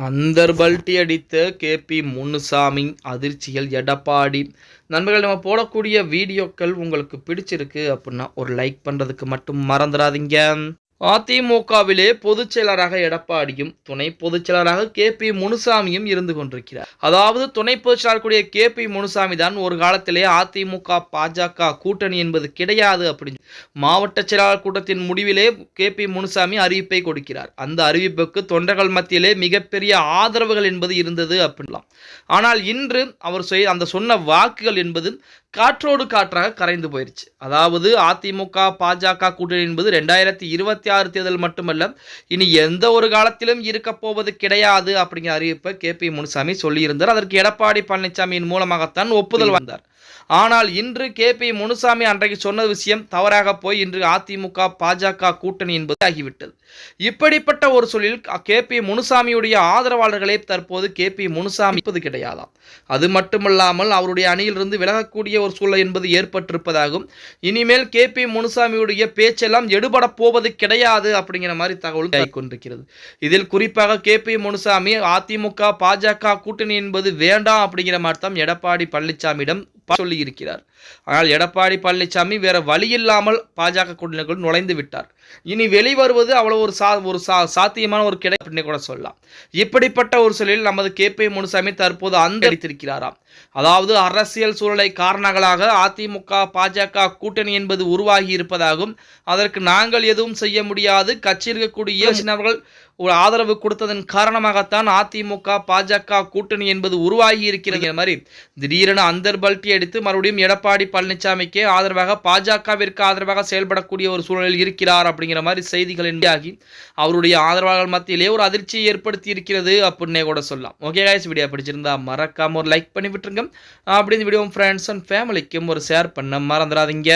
அந்தர்பல்ட்டி அடித்த கேபி முனுசாமி அதிர்ச்சியில் எடப்பாடி. நண்பர்கள், நம்ம போடக்கூடிய வீடியோக்கள் உங்களுக்கு பிடிச்சிருக்கு அப்படின்னா ஒரு லைக் பண்ணுறதுக்கு மட்டும் மறந்துடாதீங்க. அதிமுகவிலே பொதுச் செயலராக எடப்பாடியும் துணை பொதுச் செயலராக கேபி முனுசாமியும் இருந்து கொண்டிருக்கிறார். அதாவது துணை பொதுச் செயலாளர் கூடிய கேபி முனுசாமி தான் ஒரு காலத்திலே அதிமுக பாஜக கூட்டணி என்பது கிடையாது அப்படின்னு மாவட்ட செயலாளர் கூட்டத்தின் முடிவிலே கேபி முனுசாமி அறிவிப்பை கொடுக்கிறார். அந்த அறிவிப்புக்கு தொண்டர்கள் மத்தியிலே மிகப்பெரிய ஆதரவுகள் என்பது இருந்தது அப்படின்லாம். ஆனால் இன்று அவர் அந்த சொன்ன வாக்குகள் என்பது காற்றோடு காற்றாக கரைந்து போயிருச்சு. அதாவது அதிமுக பாஜக கூட்டணி என்பது 2026 தேர்தல் மட்டுமல்ல, இனி எந்த ஒரு காலத்திலும் இருக்க போவது கிடையாது அப்படிங்கிற அறிவிப்பை கேபி முனுசாமி சொல்லியிருந்தார். அதற்கு எடப்பாடி பழனிசாமியின் மூலமாகத்தான் ஒப்புதல் வந்தார். ஆனால் இன்று கேபி முனுசாமி அன்றைக்கு சொன்ன விஷயம் தவறாக போய் இன்று அதிமுக பாஜக கூட்டணி என்பது ஆகிவிட்டது. இப்படிப்பட்ட ஒரு சூழலில் கேபி முனுசாமியுடைய ஆதரவாளர்களே தற்போது கேபி முனுசாமி கிடையாதாம். அது மட்டுமல்லாமல் அவருடைய அணியிலிருந்து விலகக்கூடிய ஒரு சூழல் என்பது ஏற்பட்டிருப்பதாகவும், இனிமேல் கேபி முனுசாமியுடைய பேச்செல்லாம் எடுபட போவது கிடையாது அப்படிங்கிற மாதிரி தகவல் கொண்டிருக்கிறது. இதில் குறிப்பாக கேபி முனுசாமி அதிமுக பாஜக கூட்டணி என்பது வேண்டாம் அப்படிங்கிற மாதிரி தான் எடப்பாடி பழனிசாமியிடம் சொல்லி இருக்கிறார். ஆனால் எடப்பாடி பழனிசாமி வேற வழி இல்லாமல் பாஜக கூட்டணிக்குள் நுழைந்து விட்டார். இனி வெளிவருவது அவ்வளவு ஒரு சாத்தியமான ஒரு கிடைப்பு கூட சொல்லலாம். இப்படிப்பட்ட ஒரு சூழலில் நமது கேபி முனுசாமி தற்போது அடித்திருக்கிறாராம். அதாவது அரசியல் சூழலை காரணங்களாக அதிமுக பாஜக கூட்டணி என்பது உருவாகி இருப்பதாகவும், அதற்கு நாங்கள் எதுவும் செய்ய முடியாது, கட்சி இருக்கக்கூடிய சின்னவர்கள் ஒரு ஆதரவு கொடுத்ததன் காரணமாகத்தான் அதிமுக பாஜக கூட்டணி என்பது உருவாகி இருக்கிறது மாதிரி திடீரென அந்தர்பல்ட்டி அடித்து மறுபடியும் எடப்பாடி பழனிசாமிக்கே ஆதரவாக பாஜகவிற்கு ஆதரவாக செயல்படக்கூடிய ஒரு சூழலில் இருக்கிறார் அப்படிங்கிற மாதிரி செய்திகள் ஆகி அவருடைய ஆதரவாளர்கள் மத்தியிலே ஒரு அதிர்ச்சியை ஏற்படுத்தி இருக்கிறது அப்படின்னே கூட சொல்லலாம். ஓகே கைஸ், வீடியோ பிடிச்சிருந்தா மறக்காம ஒரு லைக் பண்ணி விட்டுருங்க. அப்படி இந்த வீடியோ ஃப்ரெண்ட்ஸ் அண்ட் ஃபேமிலிக்கும் ஒரு ஷேர் பண்ண மறந்துடாதீங்க.